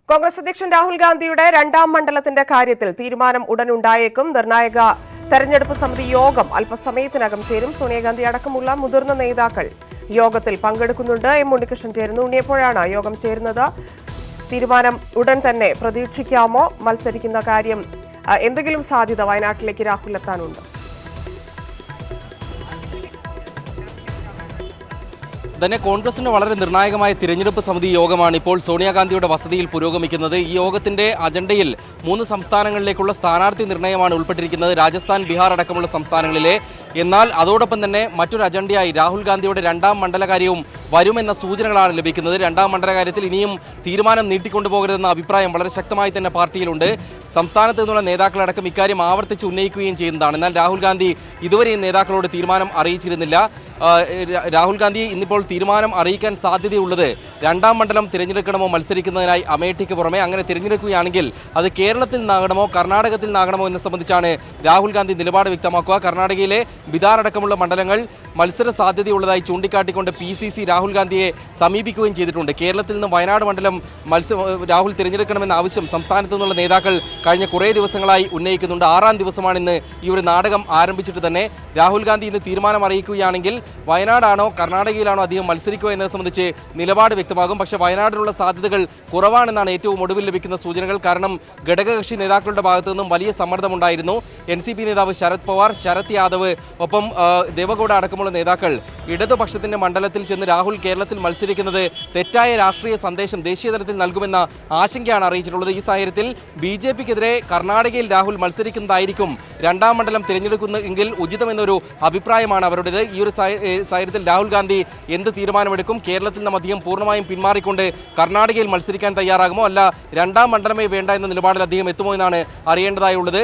കോൺഗ്രസ് അധ്യക്ഷൻ രാഹുൽ ഗാന്ധിയുടെ രണ്ടാം മണ്ഡലത്തിന്റെ കാര്യത്തിൽ തീരുമാനം ഉടനുണ്ടായേക്കും. നിർണായക തെരഞ്ഞെടുപ്പ് സമിതി യോഗം അല്പസമയത്തിനകം ചേരും. സോണിയാഗാന്ധി അടക്കമുള്ള മുതിർന്ന നേതാക്കൾ യോഗത്തിൽ പങ്കെടുക്കുന്നുണ്ട്. എം ഉണ്ണികൃഷ്ണൻ ചേരുന്നു. എപ്പോഴാണ് യോഗം ചേരുന്നത്? തീരുമാനം ഉടൻ തന്നെ പ്രതീക്ഷിക്കാമോ? മത്സരിക്കുന്ന കാര്യം എന്തെങ്കിലും സാധ്യത വയനാട്ടിലേക്ക് രാഹുൽ എത്താനുണ്ട്? തന്നെ കോൺഗ്രസിന് വളരെ നിർണായകമായ തിരഞ്ഞെടുപ്പ് സമിതി യോഗമാണ് ഇപ്പോൾ സോണിയാഗാന്ധിയുടെ വസതിയിൽ പുരോഗമിക്കുന്നത്. ഈ യോഗത്തിന്റെ അജണ്ടയിൽ 3 സംസ്ഥാനങ്ങളിലേക്കുള്ള സ്ഥാനാർത്ഥി നിർണയമാണ് ഉൾപ്പെട്ടിരിക്കുന്നത്, രാജസ്ഥാൻ, ബീഹാർ അടക്കമുള്ള സംസ്ഥാനങ്ങളിലെ. എന്നാൽ അതോടൊപ്പം തന്നെ മറ്റൊരു അജണ്ടയായി രാഹുൽ ഗാന്ധിയുടെ രണ്ടാം മണ്ഡലകാര്യവും വരുമെന്ന സൂചനകളാണ് ലഭിക്കുന്നത്. രണ്ടാം മണ്ഡലകാര്യത്തിൽ ഇനിയും തീരുമാനം നീട്ടിക്കൊണ്ടുപോകരുതെന്ന അഭിപ്രായം വളരെ ശക്തമായി തന്നെ പാർട്ടിയിലുണ്ട്. സംസ്ഥാനത്ത് നിന്നുള്ള നേതാക്കളടക്കം ഇക്കാര്യം ആവർത്തിച്ച് ഉന്നയിക്കുകയും ചെയ്യുന്നതാണ്. എന്നാൽ രാഹുൽ ഗാന്ധി ഇതുവരെയും നേതാക്കളോട് തീരുമാനം അറിയിച്ചിരുന്നില്ല. രാഹുൽ ഗാന്ധി ഇന്നിപ്പോൾ തീരുമാനം അറിയിക്കാൻ സാധ്യതയുള്ളത് രണ്ടാം മണ്ഡലം തിരഞ്ഞെടുക്കണമോ മത്സരിക്കുന്നതിനായി അമേഠിക്ക് പുറമെ അങ്ങനെ തിരഞ്ഞെടുക്കുകയാണെങ്കിൽ അത് കേരളത്തിൽ നിന്നാകണമോ കർണാടകത്തിൽ നിന്നാകണമോ എന്നെ സംബന്ധിച്ചാണ് രാഹുൽ ഗാന്ധി നിലപാട് വ്യക്തമാക്കുക. കർണാടകയിലെ ബിദാർ അടക്കമുള്ള മണ്ഡലങ്ങൾ മത്സര സാധ്യതയുള്ളതായി ചൂണ്ടിക്കാട്ടിക്കൊണ്ട് PCC രാഹുൽ ഗാന്ധിയെ സമീപിക്കുകയും ചെയ്തിട്ടുണ്ട്. കേരളത്തിൽ നിന്ന് വയനാട് മണ്ഡലം രാഹുൽ തിരഞ്ഞെടുക്കണമെന്ന ആവശ്യം സംസ്ഥാനത്തു നിന്നുള്ള നേതാക്കൾ കഴിഞ്ഞ കുറേ ദിവസങ്ങളായി ഉന്നയിക്കുന്നുണ്ട്. 6ാം ദിവസമാണ് ഇന്ന് ഈ ഒരു നാടകം ആരംഭിച്ചിട്ട് തന്നെ. രാഹുൽ ഗാന്ധി ഇന്ന് തീരുമാനം അറിയിക്കുകയാണെങ്കിൽ വയനാടാണോ കർണാടകയിലാണോ അദ്ദേഹം മത്സരിക്കുക എന്നത് സംബന്ധിച്ച് നിലപാട് വ്യക്തമാകും. പക്ഷേ വയനാടിനുള്ള സാധ്യതകൾ കുറവാണെന്നാണ് ഏറ്റവും ഒടുവിൽ ലഭിക്കുന്ന സൂചനകൾ. കാരണം ഘടകകക്ഷി നേതാക്കളുടെ ഭാഗത്തു നിന്നും വലിയ സമ്മർദ്ദമുണ്ടായിരുന്നു. NCP നേതാവ് ശരത് പവാർ, ശരത് യാദവ്, ഒപ്പം ദേവഗൌഡ അടക്കമുള്ള നേതാക്കൾ ഇടതുപക്ഷത്തിന്റെ മണ്ഡലത്തിൽ ചെന്ന് രാഹുൽ കേരളത്തിൽ മത്സരിക്കുന്നത് തെറ്റായ രാഷ്ട്രീയ സന്ദേശം ദേശീയ തലത്തിൽ നൽകുമെന്ന ആശങ്കയാണ് അറിയിച്ചിട്ടുള്ളത്. ഈ സാഹചര്യത്തിൽ BJPക്കെതിരെ കർണാടകയിൽ രാഹുൽ മത്സരിക്കുന്നതായിരിക്കും രണ്ടാം മണ്ഡലം തിരഞ്ഞെടുക്കുന്നതെങ്കിൽ ഉചിതമെന്നൊരു അഭിപ്രായമാണ് അവരുടേത്. ഈ ഒരു സാഹചര്യത്തിൽ രാഹുൽ ഗാന്ധി എന്ത് തീരുമാനമെടുക്കും? കേരളത്തിൽ നിന്ന് അദ്ദേഹം പൂർണ്ണമായും പിന്മാറിക്കൊണ്ട് കർണാടകയിൽ മത്സരിക്കാൻ തയ്യാറാകുമോ, അല്ല രണ്ടാം മണ്ഡലമേ വേണ്ട എന്ന നിലപാടിൽ അദ്ദേഹം എത്തുമോ എന്നാണ് അറിയേണ്ടതായുള്ളത്.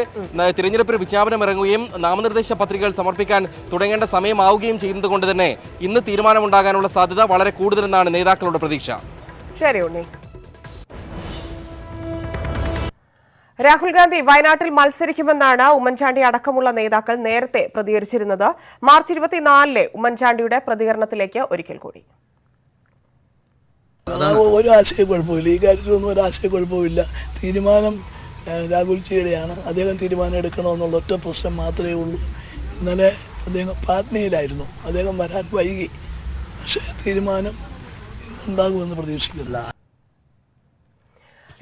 തിരഞ്ഞെടുപ്പിന് വിജ്ഞാപനം ഇറങ്ങുകയും നാമനിർദ്ദേശ പത്രികകൾ സമർപ്പിക്കാൻ തുടങ്ങേണ്ട സമയമാവുകയും ചെയ്യുന്നത് കൊണ്ട് തന്നെ ഇന്ന് തീരുമാനമുണ്ടാകാനുള്ള സാധ്യത വളരെ കൂടുതലെന്നാണ് നേതാക്കളുടെ പ്രതീക്ഷ. ശരി ഉണ്ണി. രാഹുൽ ഗാന്ധി വയനാട്ടിൽ മത്സരിക്കുമെന്നാണ് ഉമ്മൻചാണ്ടി അടക്കമുള്ള നേതാക്കൾ നേരത്തെ പ്രതികരിച്ചിരുന്നത്. മാർച്ച് 24 ഉമ്മൻചാണ്ടിയുടെ പ്രതികരണത്തിലേക്ക് ഒരിക്കൽ കൂടി. ഒരു ആശയക്കുഴപ്പമില്ല, ഈ കാര്യത്തിലൊന്നും ഒരു ആശയക്കുഴപ്പമില്ല. തീരുമാനം രാഹുൽജിയുടെയാണ്. അദ്ദേഹം തീരുമാനം എടുക്കണമെന്നുള്ള ഒറ്റ പ്രശ്നം മാത്രമേ ഉള്ളൂ. ഇന്നലെ അദ്ദേഹം പാറ്റ്നയിലായിരുന്നു, അദ്ദേഹം വരാൻ വൈകി. പക്ഷേ തീരുമാനം ഉണ്ടാകുമെന്ന് പ്രതീക്ഷിക്കുന്നില്ല.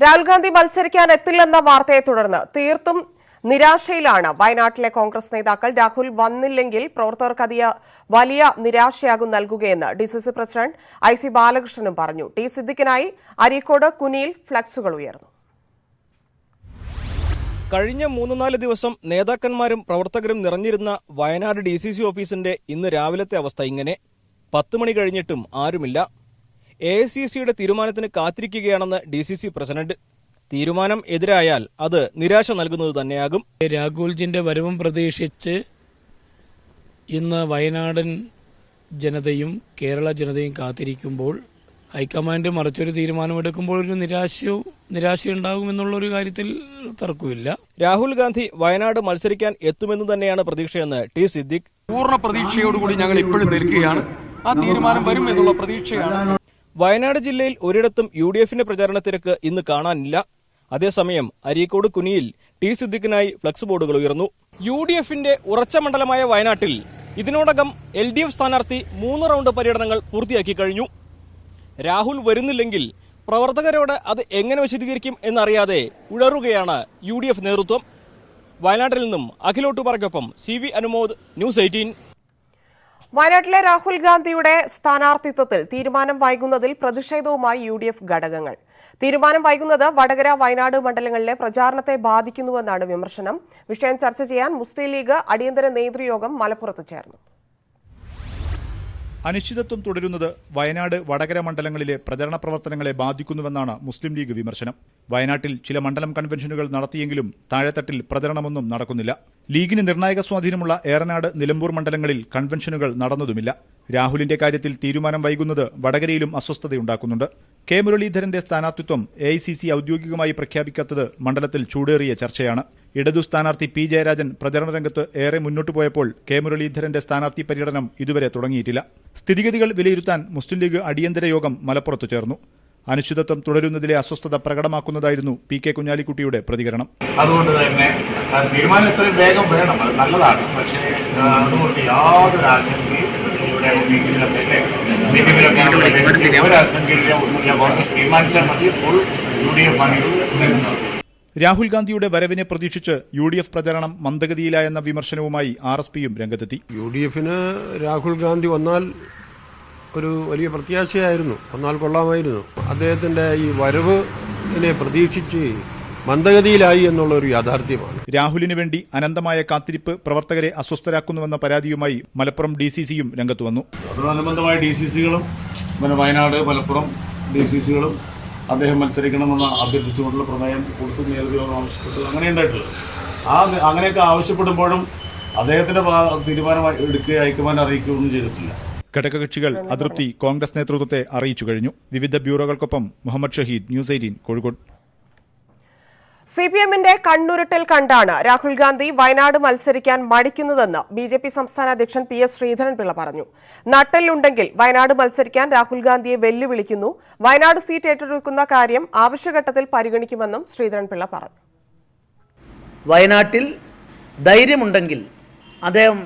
രാഹുൽ ഗാന്ധി മത്സരിക്കാൻ എത്തില്ലെന്ന വാർത്തയെ തുടർന്ന് തീർത്തും നിരാശയിലാണ് വയനാട്ടിലെ കോൺഗ്രസ് നേതാക്കൾ. രാഹുൽ വന്നില്ലെങ്കിൽ പ്രവർത്തകർക്ക് വലിയ നിരാശയാകും നൽകുകയെന്ന് DCC പ്രസിഡന്റ് IC ബാലകൃഷ്ണനും പറഞ്ഞു. T സിദ്ദിഖിനായി അരീക്കോട് കുനിയിൽ ഫ്ലക്സുകൾ ഉയർന്നു. കഴിഞ്ഞ 3-4 ദിവസം നേതാക്കന്മാരും പ്രവർത്തകരും നിറഞ്ഞിരുന്ന വയനാട് DCC ഓഫീസിന്റെ ഇന്ന് രാവിലത്തെ അവസ്ഥ ഇങ്ങനെ. 10 മണി കഴിഞ്ഞിട്ടും ആരുമില്ല. AICCയുടെ തീരുമാനത്തിന് കാത്തിരിക്കുകയാണെന്ന് DCC പ്രസിഡന്റ്. തീരുമാനം എതിരായാൽ അത് നിരാശ നൽകുന്നത് തന്നെയാകും. രാഹുൽജിന്റെ വരവും പ്രതീക്ഷിച്ച് ഇന്ന് വയനാടൻ ജനതയും കേരള ജനതയും കാത്തിരിക്കുമ്പോൾ ഹൈക്കമാൻഡ് മറിച്ചൊരു തീരുമാനമെടുക്കുമ്പോൾ ഒരു നിരാശയുണ്ടാകുമെന്നുള്ളൊരു കാര്യത്തിൽ തർക്കമില്ല. രാഹുൽ ഗാന്ധി വയനാട് മത്സരിക്കാൻ എത്തുമെന്ന് തന്നെയാണ് പ്രതീക്ഷയെന്ന് T സിദ്ദിഖ്. പൂർണ്ണ പ്രതീക്ഷയോടുകൂടി ഞങ്ങൾ ഇപ്പോഴും നിൽക്കുകയാണ്. ആ തീരുമാനം വരും എന്നുള്ള പ്രതീക്ഷയാണ്. വയനാട് ജില്ലയിൽ ഒരിടത്തും UDFന്റെ പ്രചാരണ തിരക്ക് ഇന്ന് കാണാനില്ല. അതേസമയം അരീക്കോട് കുനിയിൽ T സിദ്ദിഖിനായി ഫ്ലക്സ് ബോർഡുകൾ ഉയർന്നു. UDFന്റെ ഉറച്ച മണ്ഡലമായ വയനാട്ടിൽ ഇതിനോടകം LDF സ്ഥാനാർത്ഥി 3 റൗണ്ട് പര്യടനങ്ങൾ പൂർത്തിയാക്കി കഴിഞ്ഞു. രാഹുൽ വരുന്നില്ലെങ്കിൽ പ്രവർത്തകരോട് അത് എങ്ങനെ വിശദീകരിക്കും എന്നറിയാതെ ഉഴറുകയാണ് UDF നേതൃത്വം. വയനാട്ടിൽ നിന്നും അഖിലോട്ടുപാറയ്ക്കൊപ്പം CV അനുമോദ്, ന്യൂസ് 18. വയനാട്ടിലെ രാഹുൽ ഗാന്ധിയുടെ സ്ഥാനാർത്ഥിത്വത്തിൽ തീരുമാനം വൈകുന്നതിൽ പ്രതിഷേധവുമായി UDF ഘടകങ്ങൾ. തീരുമാനം വൈകുന്നത് വടകര, വയനാട് മണ്ഡലങ്ങളിലെ പ്രചാരണത്തെ ബാധിക്കുന്നുവെന്നാണ് വിമർശനം. വിഷയം ചർച്ച ചെയ്യാൻ മുസ്ലിം ലീഗ് അടിയന്തര നേതൃയോഗം മലപ്പുറത്ത് ചേർന്നു. അനിശ്ചിതത്വം തുടരുന്നത് വയനാട്, വടകര മണ്ഡലങ്ങളിലെ പ്രചരണ പ്രവർത്തനങ്ങളെ ബാധിക്കുന്നുവെന്നാണ് മുസ്ലിം ലീഗ് വിമർശനം. വയനാട്ടിൽ ചില മണ്ഡലം കൺവെൻഷനുകൾ നടത്തിയെങ്കിലും താഴെത്തട്ടിൽ പ്രചരണമൊന്നും നടക്കുന്നില്ല. ലീഗിന് നിർണായക സ്വാധീനമുള്ള ഏറനാട്, നിലമ്പൂർ മണ്ഡലങ്ങളിൽ കൺവെൻഷനുകൾ നടന്നതുമില്ല. രാഹുലിന്റെ കാര്യത്തിൽ തീരുമാനം വൈകുന്നത് വടകരയിലും അസ്വസ്ഥതയുണ്ടാക്കുന്നുണ്ട്. കെ മുരളീധരന്റെ സ്ഥാനാർത്ഥിത്വം AICC ഔദ്യോഗികമായി പ്രഖ്യാപിക്കാത്തത് മണ്ഡലത്തിൽ ചൂടേറിയ ചർച്ചയാണ്. ഇടതു സ്ഥാനാർത്ഥി P ജയരാജൻ പ്രചരണ രംഗത്ത് ഏറെ മുന്നോട്ടു പോയപ്പോൾ കെ മുരളീധരന്റെ സ്ഥാനാർത്ഥി പര്യടനം ഇതുവരെ തുടങ്ങിയിട്ടില്ല. സ്ഥിതിഗതികൾ വിലയിരുത്താൻ മുസ്ലിം ലീഗ് അടിയന്തര യോഗം മലപ്പുറത്ത് ചേർന്നു. അനിശ്ചിതത്വം തുടരുന്നതിലെ അസ്വസ്ഥത പ്രകടമാക്കുന്നതായിരുന്നു പി കെ കുഞ്ഞാലിക്കുട്ടിയുടെ പ്രതികരണം. അതുകൊണ്ട് തന്നെ തീരുമാനം ഇത്രയും വേഗം വേണം, അത് നല്ലതാണ്. പക്ഷേ അതുകൊണ്ട് യാതൊരു ആശങ്കയും ഇവിടെ മീറ്റിംഗിലൊക്കെ ഒരാശങ്കയില്ല, ഒന്നുമില്ല. കോൺഗ്രസ് തീരുമാനിച്ചാൽ മതി. ഫുൾ UDF ആണ്. രാഹുൽ ഗാന്ധിയുടെ വരവിനെ പ്രതീക്ഷിച്ച് UDF പ്രചരണം മന്ദഗതിയിലായെന്ന വിമർശനവുമായി RSPയും രംഗത്തെത്തി. UDFന് രാഹുൽ ഗാന്ധി വന്നാൽ ഒരു വലിയ പ്രത്യാശയായിരുന്നു, വന്നാൽ കൊള്ളാമായിരുന്നു. അദ്ദേഹത്തിന്റെ ഈ വരവിനെ പ്രതീക്ഷിച്ച് മന്ദഗതിയിലായി എന്നുള്ളൊരു യാഥാർത്ഥ്യമാണ്. രാഹുലിന് വേണ്ടി അനന്തമായ കാത്തിരിപ്പ് പ്രവർത്തകരെ അസ്വസ്ഥരാക്കുന്നുവെന്ന പരാതിയുമായി മലപ്പുറം DCCയും രംഗത്തു വന്നു. അതിനനുബന്ധമായ DCCകളും വയനാട് മലപ്പുറം DCCകളും അദ്ദേഹം മത്സരിക്കണമെന്ന് അഭ്യർത്ഥിച്ചുകൊണ്ടുള്ള പ്രമേയം കൊടുത്തു നേതൃയോഗം ആവശ്യപ്പെട്ടത് അങ്ങനെയുണ്ടായിട്ടുള്ളത്. അങ്ങനെയൊക്കെ ആവശ്യപ്പെടുമ്പോഴും അദ്ദേഹത്തിന്റെ തീരുമാനം എടുക്കുകയോ ഹൈക്കമാൻഡ് അറിയിക്കുകയൊന്നും ചെയ്തിട്ടില്ല. ഘടകകക്ഷികൾ അതൃപ്തി കോൺഗ്രസ് നേതൃത്വത്തെ അറിയിച്ചു കഴിഞ്ഞു. വിവിധ ബ്യൂറോകൾക്കൊപ്പം മുഹമ്മദ് ഷഹീദ്, ന്യൂസ് 18 കോഴിക്കോട്. CPMന്റെ കണ്ണുരുട്ടൽ കണ്ടാണ് രാഹുൽ ഗാന്ധി വയനാട് മത്സരിക്കാൻ മടിക്കുന്നതെന്ന് BJP സംസ്ഥാന അധ്യക്ഷൻ PS ശ്രീധരൻപിള്ള പറഞ്ഞു. നട്ടെല്ലുണ്ടെങ്കിൽ വയനാട് മത്സരിക്കാൻ രാഹുൽ ഗാന്ധിയെ വെല്ലുവിളിക്കുന്നു. വയനാട് സീറ്റ് ഏറ്റെടുക്കുന്ന കാര്യം ആവശ്യഘട്ടത്തിൽ പരിഗണിക്കുമെന്നും ശ്രീധരൻപിള്ള പറഞ്ഞു. വയനാട്ടിൽ ധൈര്യമുണ്ടെങ്കിൽ അദ്ദേഹം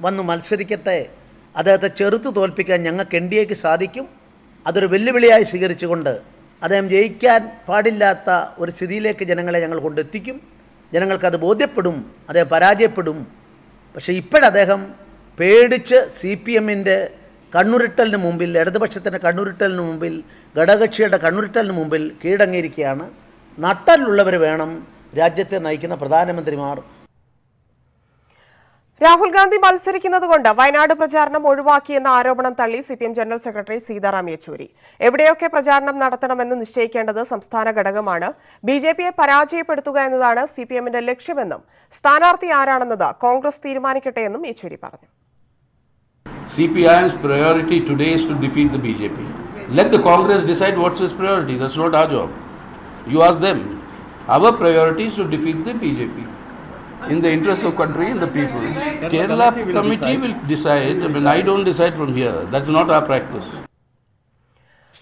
വന്ന് മത്സരിക്കട്ടെ. അദ്ദേഹത്തെ ചെറുത്തു തോൽപ്പിക്കാൻ ഞങ്ങൾക്ക് NDAക്ക് സാധിക്കും. അതൊരു വെല്ലുവിളിയായി സ്വീകരിച്ചുകൊണ്ട് അദ്ദേഹം ജയിക്കാൻ പാടില്ലാത്ത ഒരു സ്ഥിതിയിലേക്ക് ജനങ്ങളെ ഞങ്ങൾ കൊണ്ടെത്തിക്കും. ജനങ്ങൾക്കത് ബോധ്യപ്പെടും, അദ്ദേഹം പരാജയപ്പെടും. പക്ഷേ ഇപ്പോഴദ്ദേഹം പേടിച്ച് CPMന്റെ കണ്ണുരുട്ടലിന് മുമ്പിൽ, ഇടതുപക്ഷത്തിൻ്റെ കണ്ണുരുട്ടലിന് മുമ്പിൽ, ഘടകകക്ഷിയുടെ കണ്ണുരുട്ടലിന് മുമ്പിൽ കീഴടങ്ങിയിരിക്കുകയാണ്. നട്ടലുള്ളവർ വേണം രാജ്യത്തെ നയിക്കുന്ന പ്രധാനമന്ത്രിമാർ. രാഹുൽ ഗാന്ധി മത്സരിക്കുന്നതുകൊണ്ട് വയനാട് പ്രചാരണം ഒഴിവാക്കിയെന്ന ആരോപണം തള്ളി CPM general secretary Sitaram Yechury. എവിടെയൊക്കെ പ്രചാരണം നടത്തണമെന്ന് നിശ്ചയിക്കേണ്ടത് സംസ്ഥാന ഘടകമാണ്. BJPയെ പരാജയപ്പെടുത്തുക എന്നതാണ് CPMന്റെ ലക്ഷ്യമെന്നും സ്ഥാനാർത്ഥി ആരാണെന്നത് കോൺഗ്രസ് തീരുമാനിക്കട്ടെയെന്നും യെച്ചൂരി പറഞ്ഞു. CPIM's priority today is to defeat the BJP. Let the Congress decide what's its priority. That's not our job. You ask them. Our priority is to defeat the BJP. In the interest of country and the people. Kerala committee will decide. I mean, I don't decide from here. That's not our practice.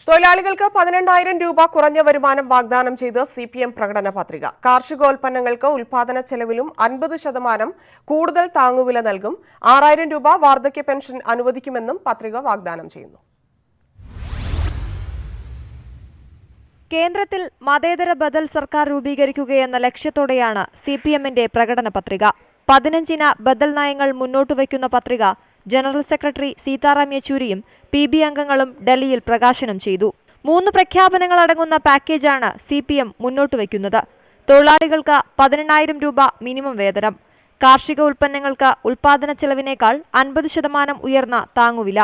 തൊഴിലാളികൾക്ക് 12,000 രൂപ കുറഞ്ഞ വരുമാനം വാഗ്ദാനം ചെയ്ത് CPM പ്രകടന പത്രിക. കാർഷികോൽപ്പന്നങ്ങൾക്ക് ഉൽപാദന ചെലവിലും 50% കൂടുതൽ താങ്ങുവില നൽകും. 6,000 രൂപ വാർദ്ധക്യ പെൻഷൻ അനുവദിക്കുമെന്നും പത്രിക വാഗ്ദാനം ചെയ്യുന്നു. കേന്ദ്രത്തിൽ മതേതര ബദൽ സർക്കാർ രൂപീകരിക്കുകയെന്ന ലക്ഷ്യത്തോടെയാണ് CPMന്റെ പ്രകടന പത്രിക. 15-ന് ബദൽ നയങ്ങൾ മുന്നോട്ട് വയ്ക്കുന്ന പത്രിക ജനറൽ സെക്രട്ടറി സീതാറാം യെച്ചൂരിയും PB അംഗങ്ങളും ഡൽഹിയിൽ പ്രകാശനം ചെയ്തു. 3 പ്രഖ്യാപനങ്ങളടങ്ങുന്ന പാക്കേജാണ് CPM മുന്നോട്ട് വയ്ക്കുന്നത്. തൊഴിലാളികൾക്ക് 18,000 രൂപ മിനിമം വേതനം, കാർഷിക ഉൽപ്പന്നങ്ങൾക്ക് ഉൽപാദന ചെലവിനേക്കാൾ 50% ഉയർന്ന താങ്ങുവില,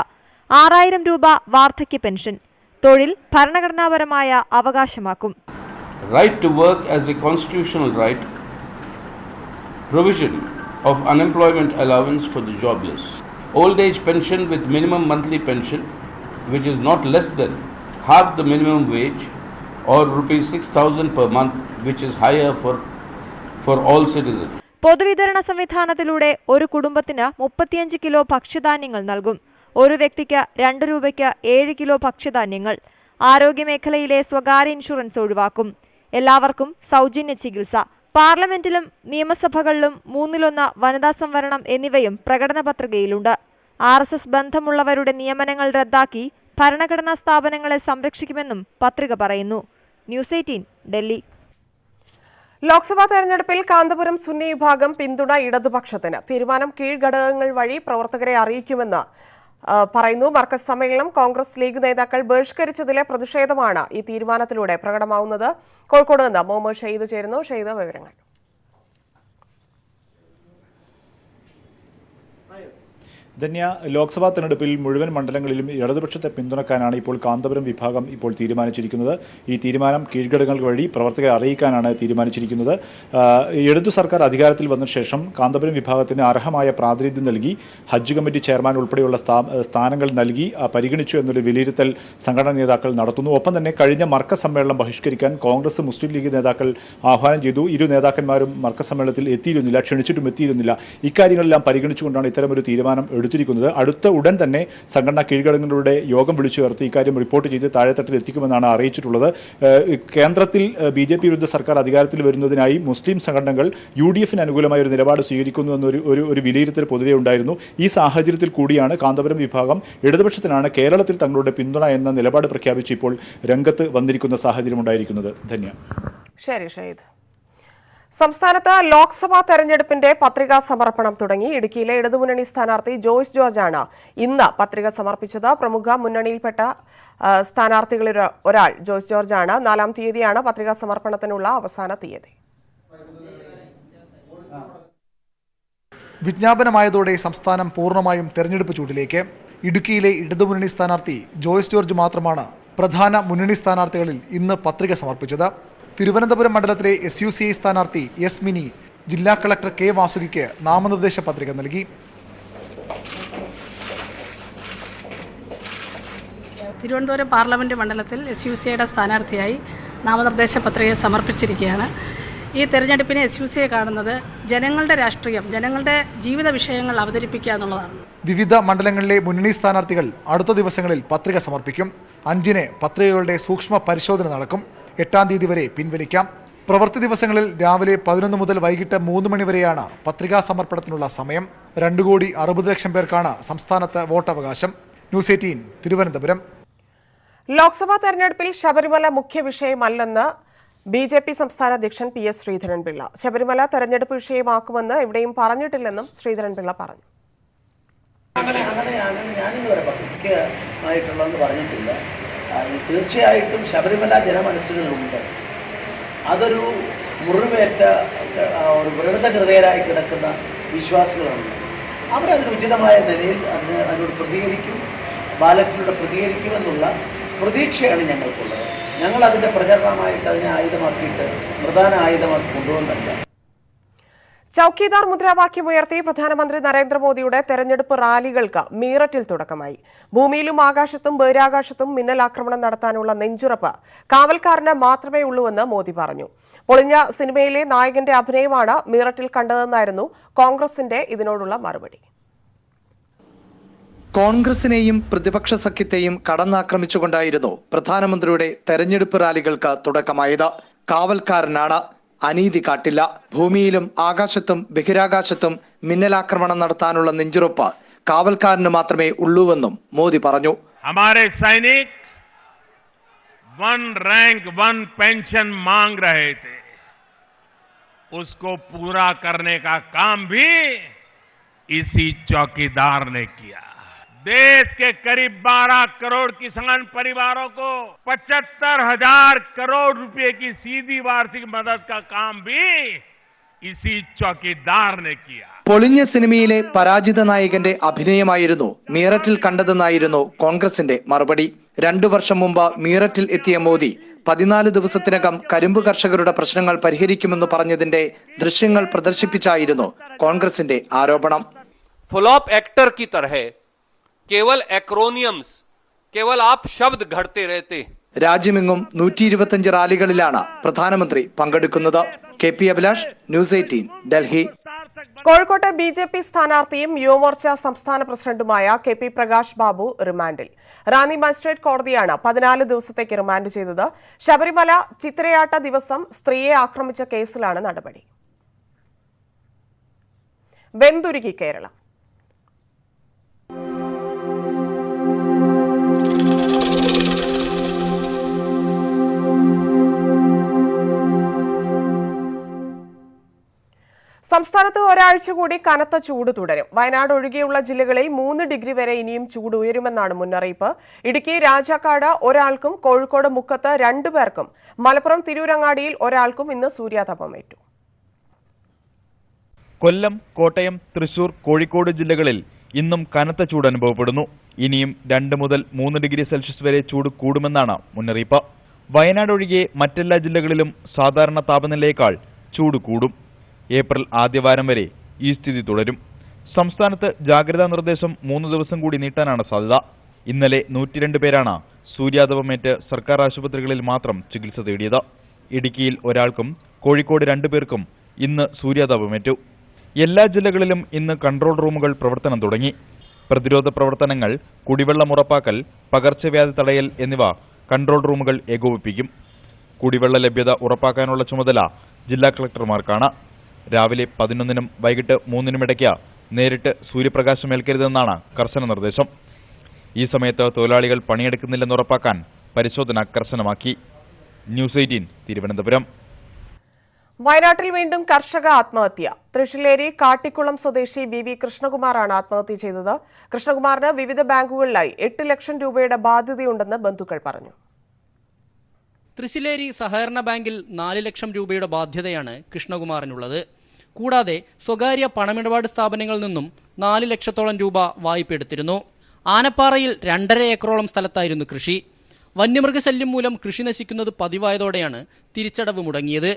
6,000 രൂപ വാർദ്ധക്യ പെൻഷൻ, തൊഴിൽ ഭരണഘടനാപരമായ അവകാശമാക്കും. Right to work as a constitutional right, provision of unemployment allowance for the jobless, old age pension with minimum monthly pension which is not less than half the minimum wage or rupees 6,000 per month which is higher for all citizens. പൊതുവിതരണ സംവിധാനത്തിലൂടെ ഒരു കുടുംബത്തിന് 35 kilo ഭക്ഷ്യധാന്യങ്ങൾ നൽകും. ഒരു വ്യക്തിക്ക് 2 രൂപയ്ക്ക് 7 kilo ഭക്ഷ്യധാന്യങ്ങൾ. ആരോഗ്യമേഖലയിലെ സ്വകാര്യ ഇൻഷുറൻസ് ഒഴിവാക്കും. എല്ലാവർക്കും സൗജന്യ ചികിത്സ. പാർലമെന്റിലും നിയമസഭകളിലും 1/3 വനിതാ സംവരണം എന്നിവയും പ്രകടന പത്രികയിലുണ്ട്. RSS ബന്ധമുള്ളവരുടെ നിയമനങ്ങൾ റദ്ദാക്കി ഭരണഘടനാ സ്ഥാപനങ്ങളെ സംരക്ഷിക്കുമെന്നും പത്രിക പറയുന്നു. ന്യൂസ് 18 ഡൽഹി. ലോക്സഭാ തെരഞ്ഞെടുപ്പിൽ കാന്തപുരം സുന്നി വിഭാഗം പിന്തുണ ഇടതുപക്ഷത്തിന്. തീരുമാനം കീഴ്ഘടകങ്ങൾ വഴി പ്രവർത്തകരെ അറിയിക്കുമെന്ന് പറയുന്നു. മർക്കസ് സമ്മേളനം കോൺഗ്രസ് ലീഗ് നേതാക്കൾ ബഹിഷ്കരിച്ചതിലെ പ്രതിഷേധമാണ് ഈ തീരുമാനത്തിലൂടെ പ്രകടമാവുന്നത്. കോഴിക്കോട് നിന്ന് മുഹമ്മദ് ഷഹീദ് ചേരുന്നു. ഷഹീദ്, വിവരങ്ങൾ. ധന്യ, ലോക്സഭാ തെരഞ്ഞെടുപ്പിൽ മുഴുവൻ മണ്ഡലങ്ങളിലും ഇടതുപക്ഷത്തെ പിന്തുണക്കാനാണ് ഇപ്പോൾ കാന്തപുരം വിഭാഗം ഇപ്പോൾ തീരുമാനിച്ചിരിക്കുന്നത്. ഈ തീരുമാനം കീഴ്ഘടകങ്ങൾ വഴി പ്രവർത്തകരെ അറിയിക്കാനാണ് തീരുമാനിച്ചിരിക്കുന്നത്. ഇടതു സർക്കാർ അധികാരത്തിൽ വന്ന ശേഷം കാന്തപുരം വിഭാഗത്തിന് അർഹമായ പ്രാതിനിധ്യം നൽകി ഹജ്ജ് കമ്മിറ്റി ചെയർമാൻ ഉൾപ്പെടെയുള്ള സ്ഥാനങ്ങൾ നൽകി പരിഗണിച്ചു എന്നൊരു വിലയിരുത്തൽ സംഘടനാ നേതാക്കൾ നടത്തുന്നു. ഒപ്പം തന്നെ കഴിഞ്ഞ മർക്കസ് സമ്മേളനം ബഹിഷ്കരിക്കാൻ കോൺഗ്രസ് മുസ്ലിം ലീഗ് നേതാക്കൾ ആഹ്വാനം ചെയ്തു. ഇരു നേതാക്കന്മാരും മർക്കസ് സമ്മേളനത്തിൽ എത്തിയിരുന്നില്ല, ക്ഷണിച്ചിട്ടും എത്തിയിരുന്നില്ല. ഇക്കാര്യങ്ങളെല്ലാം പരിഗണിച്ചുകൊണ്ടാണ് ഇത്തരമൊരു തീരുമാനം എടുത്തിരിക്കുന്നത്. അടുത്ത ഉടൻ തന്നെ സംഘടനാ കീഴ്ഘടകങ്ങളുടെ യോഗം വിളിച്ചു ചേർത്ത് ഇക്കാര്യം റിപ്പോർട്ട് ചെയ്ത് താഴെത്തട്ടിൽ എത്തിക്കുമെന്നാണ് അറിയിച്ചിട്ടുള്ളത്. കേന്ദ്രത്തിൽ BJP വിരുദ്ധ സർക്കാർ അധികാരത്തിൽ വരുന്നതിനായി മുസ്ലിം സംഘടനകൾ UDFന് അനുകൂലമായ ഒരു നിലപാട് സ്വീകരിക്കുന്നു എന്നൊരു വിലയിരുത്തൽ പൊതുവെ ഉണ്ടായിരുന്നു. ഈ സാഹചര്യത്തിൽ കൂടിയാണ് കാന്തപുരം വിഭാഗം ഇടതുപക്ഷത്തിനാണ് കേരളത്തിൽ തങ്ങളുടെ പിന്തുണ എന്ന നിലപാട് പ്രഖ്യാപിച്ച് ഇപ്പോൾ രംഗത്ത് വന്നിരിക്കുന്ന സാഹചര്യം ഉണ്ടായിരിക്കുന്നത്. ധന്യ. ശരി ഷഹീദ്. സംസ്ഥാനത്ത് ലോക്സഭാ തെരഞ്ഞെടുപ്പിന്റെ പത്രികാ സമർപ്പണം തുടങ്ങി. ഇടുക്കിയിലെ ഇടതുമുന്നണി സ്ഥാനാർത്ഥി ജോയ്സ് ജോർജാണ് ഇന്ന് പത്രിക സമർപ്പിച്ചത്. പ്രമുഖ മുന്നണിയിൽപ്പെട്ട സ്ഥാനാർത്ഥികളിൽ ഒരാൾ ജോയ്സ് ജോർജാണ്. 4-ാം തീയതിയാണ് പത്രികാ സമർപ്പണത്തിനുള്ള അവസാന തീയതി. വിജ്ഞാപനമായതോടെ സംസ്ഥാനം പൂർണ്ണമായും തെരഞ്ഞെടുപ്പ് ചൂടിലേക്ക്. ഇടുക്കിയിലെ ഇടതുമുന്നണി സ്ഥാനാർത്ഥി ജോയ്സ് ജോർജ് മാത്രമാണ് പ്രധാന മുന്നണി സ്ഥാനാർത്ഥികളിൽ ഇന്ന് പത്രിക സമർപ്പിച്ചത്. തിരുവനന്തപുരം മണ്ഡലത്തിലെ SUCI സ്ഥാനാർത്ഥി എസ് മിനി ജില്ലാ കളക്ടർ K വാസുകിക്ക് നാമനിർദ്ദേശ പത്രിക നൽകി. തിരുവനന്തപുരം പാർലമെന്റ് മണ്ഡലത്തിൽ SUCIയുടെ സ്ഥാനാർത്ഥിയായി നാമനിർദ്ദേശ പത്രിക സമർപ്പിച്ചിരിക്കുകയാണ്. ഈ തെരഞ്ഞെടുപ്പിനെ SUCI കാണുന്നത് ജനങ്ങളുടെ രാഷ്ട്രീയം, ജനങ്ങളുടെ ജീവിത വിഷയങ്ങൾ അവതരിപ്പിക്കുക എന്നുള്ളതാണ്. വിവിധ മണ്ഡലങ്ങളിലെ മുന്നണി സ്ഥാനാർത്ഥികൾ അടുത്ത ദിവസങ്ങളിൽ പത്രിക സമർപ്പിക്കും. 5-ന് പത്രികകളുടെ സൂക്ഷ്മ പരിശോധന നടക്കും. 8-ാം തീയതി വരെ പിൻവലിക്കാം. പ്രവൃത്തി ദിവസങ്ങളിൽ രാവിലെ 11 മുതൽ വൈകിട്ട് 3 മണി വരെയാണ് പത്രികാ സമർപ്പണത്തിനുള്ള സമയം. 2,60,00,000 പേർക്കാണ് സംസ്ഥാനത്ത് വോട്ടവകാശം. ന്യൂസ് 18 തിരുവനന്തപുരം. ലോക്സഭാ തെരഞ്ഞെടുപ്പിൽ ശബരിമല മുഖ്യ വിഷയമല്ലെന്ന് BJP സംസ്ഥാന അധ്യക്ഷൻ PS ശ്രീധരൻപിള്ള. ശബരിമല തെരഞ്ഞെടുപ്പ് വിഷയമാക്കുമെന്ന് എവിടെയും പറഞ്ഞിട്ടില്ലെന്നും ശ്രീധരൻപിള്ള പറഞ്ഞു. ഞാനിതുവരെ മുഖ്യമായിട്ടുള്ളതെന്ന് പറഞ്ഞിട്ടില്ല. തീർച്ചയായിട്ടും ശബരിമല ജനമനസ്സുകളിലുണ്ട്. അതൊരു മുറിവേറ്റ ഒരു വ്രണതഹൃദയരായി കിടക്കുന്ന വിശ്വാസികളുണ്ട്. അവരതിന് ഉചിതമായ നിലയിൽ അതിനോട് പ്രതികരിക്കും, ബാലറ്റിലൂടെ പ്രതികരിക്കുമെന്നുള്ള പ്രതീക്ഷയാണ് ഞങ്ങൾക്കുള്ളത്. ഞങ്ങൾ അതിൻ്റെ പ്രചരണമായിട്ട് അതിനെ ആയുധമാക്കിയിട്ട് പ്രധാന ആയുധമാക്കി കൊണ്ടുവന്നല്ല. ചൌക്കിദാർ മുദ്രാവാക്യമുയർത്തി പ്രധാനമന്ത്രി നരേന്ദ്രമോദിയുടെ തെരഞ്ഞെടുപ്പ് റാലികൾക്ക് മീററ്റിൽ തുടക്കമായി. ഭൂമിയിലും ആകാശത്തും ബഹിരാകാശത്തും മിന്നലാക്രമണം നടത്താനുള്ള നെഞ്ചുറപ്പ് കാവൽക്കാരന് മാത്രമേ ഉള്ളൂവെന്ന് മോദി പറഞ്ഞു. പൊളിഞ്ഞ സിനിമയിലെ നായകന്റെ അഭിനയമാണ് മീററ്റിൽ കണ്ടതെന്നായിരുന്നു കോൺഗ്രസിന്റെ ഇതിനോടുള്ള മറുപടി. കോൺഗ്രസിനെയും പ്രതിപക്ഷ സഖ്യത്തെയും കടന്നാക്രമിച്ചുകൊണ്ടായിരുന്നു പ്രധാനമന്ത്രിയുടെ തെരഞ്ഞെടുപ്പ് റാലികൾക്ക് തുടക്കമായത്. കാവൽക്കാരനാണ്, അനീതി കാട്ടില്ല. ഭൂമിയിലും ആകാശത്തും ബഹിരാകാശത്തും മിന്നലാക്രമണം നടത്താനുള്ള നെഞ്ചുറപ്പ് കാവൽക്കാരന് മാത്രമേ ഉള്ളൂവെന്നും മോദി പറഞ്ഞു. हमारे सैनिक 1 रैंक 1 पेंशन मांग रहे थे, उसको पूरा करने का काम भी इसी चौकीदार ने किया. देश के करीब 12 करोड़ किसान परिवारों को 75,000 करोड़ रुपए की सीधी वार्षिक मदद का काम भी इसी चौकीदार ने किया. പൊളിഞ്ഞ സിനിമയിലെ പരാജിത നായകന്റെ അഭിനയമായിരുന്നു മീററ്റിൽ കണ്ടതെന്നായിരുന്നു കോൺഗ്രസിന്റെ മറുപടി. 2 വർഷം മുമ്പ് മീററ്റിൽ എത്തിയ മോദി 14 ദിവസത്തിനകം കരിമ്പ് കർഷകരുടെ പ്രശ്നങ്ങൾ പരിഹരിക്കുമെന്ന് പറഞ്ഞതിന്റെ ദൃശ്യങ്ങൾ പ്രദർശിപ്പിച്ചായിരുന്നു കോൺഗ്രസിന്റെ ആരോപണം. फ्लॉप एक्टर की तरह केवल एक्रोनियम्स, केवल आप शब्द घड़ते रहते. രാജ്യമെങ്ങും 125 റാലികളിലാണ് പ്രധാനമന്ത്രി പങ്കെടുക്കുന്നത്. KP Abhilash, news 18 Delhi. കോഴിക്കോട്ടെ BJP സ്ഥാനാർത്ഥിയും യുവമോർച്ച സംസ്ഥാന പ്രസിഡന്റുമായ KP പ്രകാശ് ബാബു റിമാൻഡിൽ. റാന്നി മജിസ്ട്രേറ്റ് കോടതിയാണ് 14 ദിവസത്തേക്ക് റിമാൻഡ് ചെയ്തത്. ശബരിമല ചിത്രയാട്ട ദിവസം സ്ത്രീയെ ആക്രമിച്ച കേസിലാണ് നടപടി. വെന്തുരുകി കേരളം. സംസ്ഥാനത്ത് ഒരാഴ്ച കൂടി കനത്ത ചൂട് തുടരും. വയനാട് ഒഴികെയുള്ള ജില്ലകളിൽ 3 ഡിഗ്രി വരെ ഇനിയും ചൂട് ഉയരുമെന്നാണ് മുന്നറിയിപ്പ്. ഇടുക്കി രാജാക്കാട് ഒരാൾക്കും കോഴിക്കോട് മുക്കത്ത് 2 പേർക്കും മലപ്പുറം തിരൂരങ്ങാടിയിൽ ഒരാൾക്കും ഇന്ന് സൂര്യാതപമേറ്റു. കൊല്ലം, കോട്ടയം, തൃശൂർ, കോഴിക്കോട് ജില്ലകളിൽ ഇന്നും കനത്ത ചൂട് അനുഭവപ്പെടുന്നു. ഇനിയും 2 മുതൽ 3 ഡിഗ്രി സെൽഷ്യസ് വരെ ചൂട് കൂടുമെന്നാണ് മുന്നറിയിപ്പ്. വയനാട് ഒഴികെ മറ്റെല്ലാ ജില്ലകളിലും സാധാരണ താപനിലയേക്കാൾ ചൂട് കൂടും. ഏപ്രിൽ ആദ്യവാരം വരെ ഈ സ്ഥിതി തുടരും. സംസ്ഥാനത്ത് ജാഗ്രതാ നിർദ്ദേശം 3 ദിവസം കൂടി നീട്ടാനാണ് സാധ്യത. ഇന്നലെ 102 പേരാണ് സൂര്യാതപമേറ്റ് സർക്കാർ ആശുപത്രികളിൽ മാത്രം ചികിത്സ തേടിയത്. ഇടുക്കിയിൽ ഒരാൾക്കും കോഴിക്കോട് 2 പേർക്കും ഇന്ന് സൂര്യാതപമേറ്റു. എല്ലാ ജില്ലകളിലും ഇന്ന് കൺട്രോൾ റൂമുകൾ പ്രവർത്തനം തുടങ്ങി. പ്രതിരോധ പ്രവർത്തനങ്ങൾ, കുടിവെള്ളം ഉറപ്പാക്കൽ, പകർച്ചവ്യാധി തടയൽ എന്നിവ കൺട്രോൾ റൂമുകൾ ഏകോപിപ്പിക്കും. കുടിവെള്ള ലഭ്യത ഉറപ്പാക്കാനുള്ള ചുമതല ജില്ലാ കളക്ടർമാർക്കാണ്. രാവിലെ 11-നും വൈകിട്ട് 3-നും ഇടയ്ക്ക് നേരിട്ട് സൂര്യപ്രകാശമേൽക്കരുതെന്നാണ് കർശന നിർദ്ദേശം. ഈ സമയത്ത് തൊഴിലാളികൾ പണിയെടുക്കുന്നില്ലെന്ന് ഉറപ്പാക്കാൻ പരിശോധന കർശനമാക്കി. ന്യൂസ് 18 തിരുവനന്തപുരം. വയനാട്ടിൽ വീണ്ടും കർഷക ആത്മഹത്യ. തൃശ്ശിലേരി കാട്ടിക്കുളം സ്വദേശി വി കൃഷ്ണകുമാറാണ് ആത്മഹത്യ ചെയ്തത്. കൃഷ്ണകുമാറിന് വിവിധ ബാങ്കുകളിലായി 8 ലക്ഷം രൂപയുടെ ബാധ്യതയുണ്ടെന്ന് ബന്ധുക്കൾ പറഞ്ഞു. തൃശ്ശിലേരി സഹകരണ ബാങ്കിൽ 4 ലക്ഷം രൂപയുടെ ബാധ്യതയാണ് കൃഷ്ണകുമാറിനുള്ളത്. കൂടാതെ സ്വകാര്യ പണമിടപാട് സ്ഥാപനങ്ങളിൽ നിന്നും 4 ലക്ഷത്തോളം രൂപ വായ്പ എടുത്തിരുന്നു. ആനപ്പാറയിൽ 2.5 ഏക്കറോളം സ്ഥലത്തായിരുന്നു കൃഷി. വന്യമൃഗശല്യം മൂലം കൃഷി നശിക്കുന്നത് പതിവായതോടെയാണ് തിരിച്ചടവ് മുടങ്ങിയത്.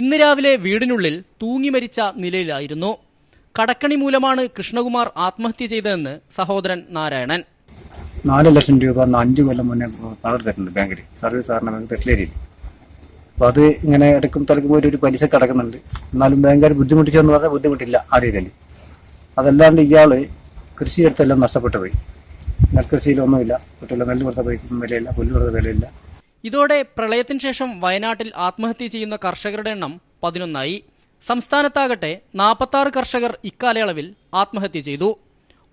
ഇന്ന് രാവിലെ വീടിനുള്ളിൽ തൂങ്ങി മരിച്ച നിലയിലായിരുന്നു. കടക്കണി മൂലമാണ് കൃഷ്ണകുമാർ ആത്മഹത്യ ചെയ്തതെന്ന് സഹോദരൻ നാരായണൻ. 4 ലക്ഷം രൂപ 5 കൊല്ലം മുന്നേ തന്നിട്ടുണ്ട് ബാങ്കിൽ, സർവീസ് സഹകരണ ബാങ്ക് തൃശ്ശിലേരിയിൽ. അപ്പോൾ അത് ഇങ്ങനെ ഇടയ്ക്കും തലക്കും ഒരു പലിശ കിടക്കുന്നുണ്ട്. എന്നാലും ബാങ്കുകാർ ബുദ്ധിമുട്ടിച്ചെന്ന് പറഞ്ഞാൽ ബുദ്ധിമുട്ടില്ല ആ രീതിയിൽ. അതല്ലാണ്ട് ഇയാൾ കൃഷിയെടുത്തെല്ലാം നഷ്ടപ്പെട്ടു പോയി. നെൽകൃഷിയിലൊന്നുമില്ല, കുട്ടികളെ നെല്ല് കൊടുത്ത പൈസ വിലയില്ല, പുല്ല് കൊടുത്ത വിലയില്ല. ഇതോടെ പ്രളയത്തിന് ശേഷം വയനാട്ടിൽ ആത്മഹത്യ ചെയ്യുന്ന കർഷകരുടെ എണ്ണം 11ആയി. സംസ്ഥാനത്താകട്ടെ 46 കർഷകർ ഇക്കാലയളവിൽ ആത്മഹത്യ ചെയ്തു.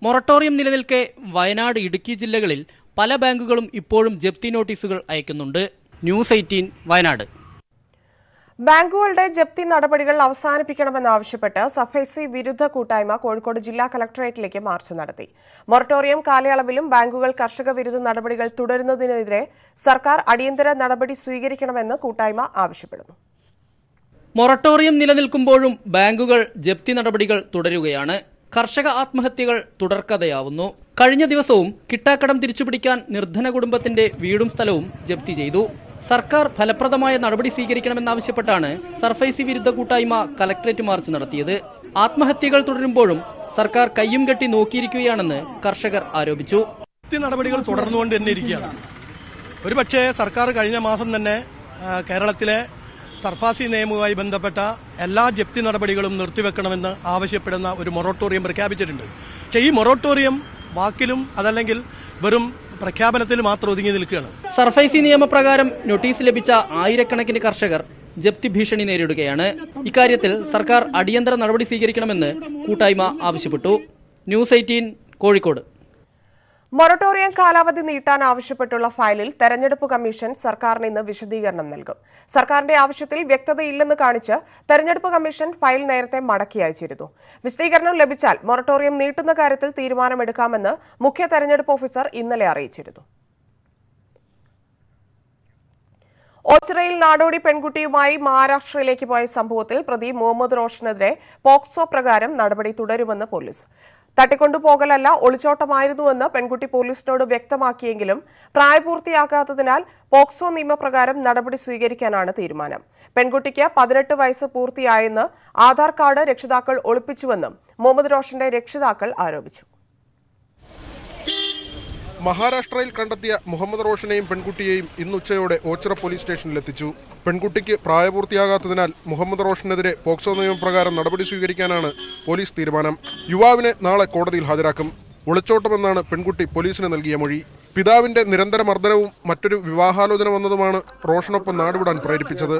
മൊറട്ടോറിയം നിലനിൽക്കെ വയനാട്, ഇടുക്കി ജില്ലകളിൽ പല ബാങ്കുകളും ഇപ്പോഴും ജപ്തി നോട്ടീസുകൾ അയക്കുന്നുണ്ട്. ന്യൂസ് 18 വയനാട്. ബാങ്കുകളുടെ ജപ്തി നടപടികൾ അവസാനിപ്പിക്കണമെന്നാവശ്യപ്പെട്ട് സഫൈസി വിരുദ്ധ കൂട്ടായ്മ കോഴിക്കോട് ജില്ലാ കളക്ടറേറ്റിലേക്ക് മാർച്ച് നടത്തി. മൊറട്ടോറിയം കാലയളവിലും ബാങ്കുകൾ കർഷക വിരുദ്ധ നടപടികൾ തുടരുന്നതിനെതിരെ സർക്കാർ അടിയന്തര നടപടി സ്വീകരിക്കണമെന്ന് കൂട്ടായ്മ ആവശ്യപ്പെടുന്നു. മൊറട്ടോറിയം നിലനിൽക്കുമ്പോഴും ബാങ്കുകൾ ജപ്തി നടപടികൾ തുടരുകയാണ്. കർഷക ആത്മഹത്യകൾ തുടർക്കഥയാവുന്നു. കഴിഞ്ഞ ദിവസവും കിട്ടാക്കടം തിരിച്ചുപിടിക്കാൻ നിർധന കുടുംബത്തിന്റെ വീടും സ്ഥലവും ജപ്തി ചെയ്തു. സർക്കാർ ഫലപ്രദമായ നടപടി സ്വീകരിക്കണമെന്നാവശ്യപ്പെട്ടാണ് സർഫൈസി വിരുദ്ധ കൂട്ടായ്മ കലക്ടറേറ്റ് മാർച്ച് നടത്തിയത്. ആത്മഹത്യകൾ തുടരുമ്പോഴും സർക്കാർ കയ്യും കെട്ടി നോക്കിയിരിക്കുകയാണെന്ന് കർഷകർ ആരോപിച്ചു. നടപടികൾ തുടർന്നുകൊണ്ട് തന്നെ ഇരിക്കുകയാണ്. ഒരുപക്ഷേ സർക്കാർ കഴിഞ്ഞ മാസം തന്നെ കേരളത്തിലെ സർഫാസി നിയമവുമായി ബന്ധപ്പെട്ട എല്ലാ ജപ്തി നടപടികളും നിർത്തിവെക്കണമെന്ന് ആവശ്യപ്പെടുന്ന ഒരു മൊറട്ടോറിയം പ്രഖ്യാപിച്ചിട്ടുണ്ട്. പക്ഷേ ഈ മൊറട്ടോറിയം വാക്കിലും അതല്ലെങ്കിൽ വെറും പ്രഖ്യാപനത്തിൽ മാത്രം ഒതുങ്ങി നിൽക്കുകയാണ്. സർഫൈസി നിയമപ്രകാരം നോട്ടീസ് ലഭിച്ച ആയിരക്കണക്കിന് കർഷകർ ജപ്തി ഭീഷണി നേരിടുകയാണ്. ഇക്കാര്യത്തിൽ സർക്കാർ അടിയന്തര നടപടി സ്വീകരിക്കണമെന്ന് കൂട്ടായ്മ ആവശ്യപ്പെട്ടു. ന്യൂസ് 18 കോഴിക്കോട്. മൊറട്ടോറിയം കാലാവധി നീട്ടാൻ ആവശ്യപ്പെട്ടുള്ള ഫയലിൽ തെരഞ്ഞെടുപ്പ് കമ്മീഷൻ സർക്കാരിന് ഇന്ന് വിശദീകരണം നൽകും. സർക്കാരിന്റെ ആവശ്യത്തിൽ വ്യക്തതയില്ലെന്ന് കാണിച്ച് തെരഞ്ഞെടുപ്പ് കമ്മീഷൻ ഫയൽ നേരത്തെ മടക്കി അയച്ചിരുന്നു. വിശദീകരണം ലഭിച്ചാൽ മൊറട്ടോറിയം നീട്ടുന്ന കാര്യത്തിൽ തീരുമാനമെടുക്കാമെന്ന് മുഖ്യ തെരഞ്ഞെടുപ്പ് ഓഫീസർ ഇന്നലെ അറിയിച്ചിരുന്നു. ഓച്ചിറയിൽ നാടോടി പെൺകുട്ടിയുമായി മഹാരാഷ്ട്രയിലേക്ക് പോയ സംഭവത്തിൽ പ്രതി മുഹമ്മദ് റോഷനെതിരെ പോക്സോ പ്രകാരം നടപടി തുടരുമെന്ന് പോലീസ്. തട്ടിക്കൊണ്ടുപോകലല്ല, ഒളിച്ചോട്ടമായിരുന്നുവെന്ന് പെൺകുട്ടി പോലീസിനോട് വ്യക്തമാക്കിയെങ്കിലും പ്രായപൂർത്തിയാകാത്തതിനാൽ പോക്സോ നിയമപ്രകാരം നടപടി സ്വീകരിക്കാനാണ് തീരുമാനം. പെൺകുട്ടിക്ക് 18 വയസ്സ് പൂർത്തിയായെന്ന് ആധാർ കാർഡ് രക്ഷിതാക്കൾ ഒളിപ്പിച്ചുവെന്നും മുഹമ്മദ് റോഷന്റെ രക്ഷിതാക്കൾ ആരോപിച്ചു. മഹാരാഷ്ട്രയിൽ കണ്ടെത്തിയ മുഹമ്മദ് റോഷനെയും പെൺകുട്ടിയെയും ഇന്ന് ഉച്ചയോടെ ഓച്ചിറ പോലീസ് സ്റ്റേഷനിലെത്തിച്ചു. പെൺകുട്ടിക്ക് പ്രായപൂർത്തിയാകാത്തതിനാൽ മുഹമ്മദ് റോഷനെതിരെ പോക്സോ നിയമപ്രകാരം നടപടി സ്വീകരിക്കാനാണ് പോലീസ് തീരുമാനം. യുവാവിനെ നാളെ കോടതിയിൽ ഹാജരാക്കും. ഒളിച്ചോട്ടമെന്നാണ് പെൺകുട്ടി പോലീസിന് നൽകിയ മൊഴി. പിതാവിന്റെ നിരന്തര മർദ്ദനവും മറ്റൊരു വിവാഹാലോചന വന്നതുമാണ് റോഷനൊപ്പം നാടുവിടാൻ പ്രേരിപ്പിച്ചത്.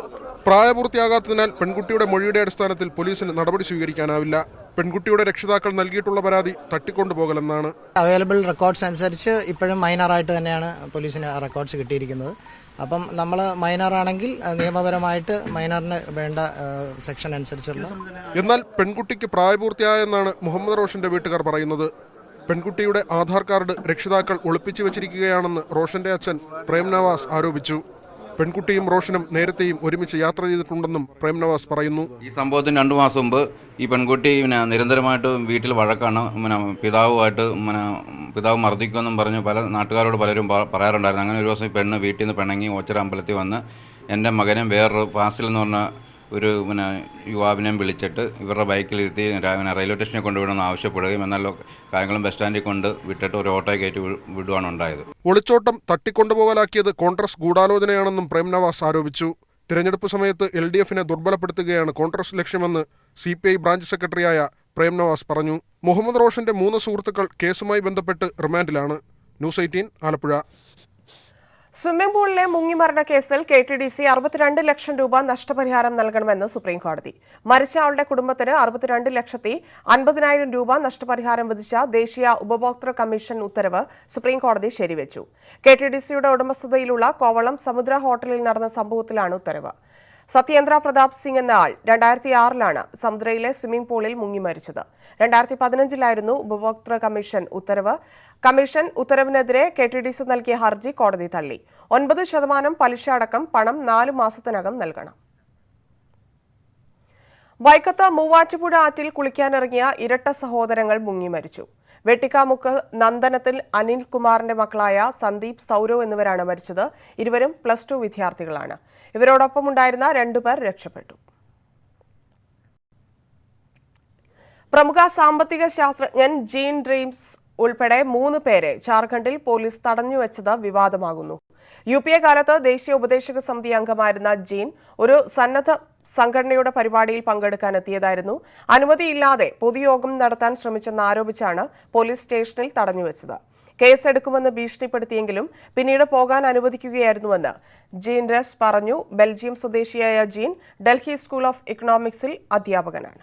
പ്രായപൂർത്തിയാകാത്തതിനാൽ പെൺകുട്ടിയുടെ മൊഴിയുടെ അടിസ്ഥാനത്തിൽ പോലീസിന് നടപടി സ്വീകരിക്കാനാവില്ല. പെൺകുട്ടിയുടെ രക്ഷിതാക്കൾ നൽകിയിട്ടുള്ള പരാതി തട്ടിക്കൊണ്ടുപോകലെന്നാണ്. അവൈലബിൾ റെക്കോർഡ്സ് അനുസരിച്ച് ഇപ്പോഴും മൈനറായിട്ട് തന്നെയാണ് പോലീസിന് റെക്കോർഡ്സ് കിട്ടിയിരിക്കുന്നത്. അപ്പം നമ്മൾ മൈനറാണെങ്കിൽ നിയമപരമായിട്ട് മൈനറിന് വേണ്ട സെക്ഷൻ അനുസരിച്ചുള്ള. എന്നാൽ പെൺകുട്ടിക്ക് പ്രായപൂർത്തിയായെന്നാണ് മുഹമ്മദ് റോഷന്റെ വീട്ടുകാർ പറയുന്നത്. പെൺകുട്ടിയുടെ ആധാർ കാർഡ് രക്ഷിതാക്കൾ ഒളിപ്പിച്ചു വെച്ചിരിക്കുകയാണെന്ന് റോഷന്റെ അച്ഛൻ പ്രേം നവാസ് ആരോപിച്ചു. പെൺകുട്ടിയും റോഷനും നേരത്തെയും ഒരുമിച്ച് യാത്ര ചെയ്തിട്ടുണ്ടെന്നും പ്രേം നവാസ് പറയുന്നു. ഈ സംഭവത്തിന് 2 മാസം മുമ്പ് ഈ പെൺകുട്ടി നിരന്തരമായിട്ട് വീട്ടിൽ വഴക്കാണ്. പിതാവ് മർദ്ദിക്കുമെന്നും പറഞ്ഞ് നാട്ടുകാരോട് പലരും പറയാറുണ്ടായിരുന്നു. അങ്ങനെ ഒരു ദിവസം ഈ പെണ്ണ് വീട്ടിൽ നിന്ന് പിണങ്ങി ഓച്ചിറ അമ്പലത്തിൽ വന്ന് എൻ്റെ മകനും വേറൊരു ഫാസിൽ എന്ന് പറഞ്ഞ ഒരു യുവാവിനെയും വിളിച്ചിട്ട് ഇവരുടെ ബൈക്കിലിരുത്തി റെയിൽവേ സ്റ്റേഷനിൽ കൊണ്ടുവിടണമെന്ന് ആവശ്യപ്പെടുകയും എന്നാൽ കാര്യങ്ങളും ബസ് സ്റ്റാൻഡിൽ കൊണ്ട് വിട്ടിട്ട് ഒരു ഓട്ടോ കയറ്റി വിടുവാണ് ഉണ്ടായത്. ഒളിച്ചോട്ടം തട്ടിക്കൊണ്ടുപോകലാക്കിയത് കോൺഗ്രസ് ഗൂഢാലോചനയാണെന്നും പ്രേം നവാസ് ആരോപിച്ചു. തിരഞ്ഞെടുപ്പ് സമയത്ത് LDFനെ ദുർബലപ്പെടുത്തുകയാണ് കോൺഗ്രസ് ലക്ഷ്യമെന്ന് CPI ബ്രാഞ്ച് സെക്രട്ടറിയായ പ്രേം നവാസ് പറഞ്ഞു. മുഹമ്മദ് റോഷന്റെ 3 സുഹൃത്തുക്കൾ കേസുമായി ബന്ധപ്പെട്ട് റിമാൻഡിലാണ്. ന്യൂസ് 18 ആലപ്പുഴ. സ്വിമ്മിംഗ് പൂളിലെ മുങ്ങിമരണ കേസിൽ KTDC 62 ലക്ഷം രൂപ നഷ്ടപരിഹാരം നൽകണമെന്ന് സുപ്രീംകോടതി. മരിച്ച ആളുടെ കുടുംബത്തിന് 62,50,000 രൂപ നഷ്ടപരിഹാരം വിധിച്ച ദേശീയ ഉപഭോക്തൃ കമ്മീഷൻ ഉത്തരവ് സുപ്രീംകോടതി ശരിവെച്ചു. KTDCയുടെ ഉടമസ്ഥതയിലുള്ള കോവളം സമുദ്ര ഹോട്ടലിൽ നടന്ന സംഭവത്തിലാണ് ഉത്തരവ്. സത്യേന്ദ്ര പ്രതാപ് സിംഗ് എന്ന ആൾ 2006-ലാണ് സമുദ്രയിലെ സ്വിമ്മിംഗ് പൂളിൽ മുങ്ങി മരിച്ചത്. 2015-ലായിരുന്നു ഉപഭോക്തൃ കമ്മീഷൻ ഉത്തരവ്. കമ്മീഷൻ ഉത്തരവിനെതിരെ KTDC നൽകിയ ഹർജി കോടതി തള്ളി. 9% പലിശ അടക്കം പണം 4 മാസത്തിനകം നൽകണം. വൈക്കത്ത് മൂവാറ്റുപുഴ ആറ്റിൽ കുളിക്കാനിറങ്ങിയ ഇരട്ട സഹോദരങ്ങൾ മുങ്ങി മരിച്ചു. വെട്ടിക്കാമുക്ക് നന്ദനത്തിൽ അനിൽകുമാറിന്റെ മക്കളായ സന്ദീപ്, സൗരവ് എന്നിവരാണ് മരിച്ചത്. ഇരുവരും +2 വിദ്യാർത്ഥികളാണ്. ഇവരോടൊപ്പമുണ്ടായിരുന്ന 2 പേർ രക്ഷപ്പെട്ടു. പ്രമുഖ സാമ്പത്തിക ശാസ്ത്രജ്ഞൻ ജീൻ ഡ്രീംസ് ഉൾപ്പെടെ 3 പേരെ ജാർഖണ്ഡിൽ പോലീസ് തടഞ്ഞുവെച്ചത് വിവാദമാകുന്നു. UPA കാലത്ത് ദേശീയ ഉപദേശക സമിതി അംഗമായിരുന്ന ജീൻ ഒരു സന്നദ്ധ സംഘടനയുടെ പരിപാടിയിൽ പങ്കെടുക്കാനെത്തിയതായിരുന്നു. അനുമതിയില്ലാതെ പൊതുയോഗം നടത്താൻ ശ്രമിച്ചെന്നാരോപിച്ചാണ് പോലീസ് സ്റ്റേഷനിൽ തടഞ്ഞുവെച്ചത്. കേസെടുക്കുമെന്ന് ഭീഷണിപ്പെടുത്തിയെങ്കിലും പിന്നീട് പോകാൻ അനുവദിക്കുകയായിരുന്നുവെന്ന് ജീൻ റസ് പറഞ്ഞു. ബെൽജിയം സ്വദേശിയായ ജീൻ ഡൽഹി സ്കൂൾ ഓഫ് ഇക്കണോമിക്സിൽ അധ്യാപകനാണ്.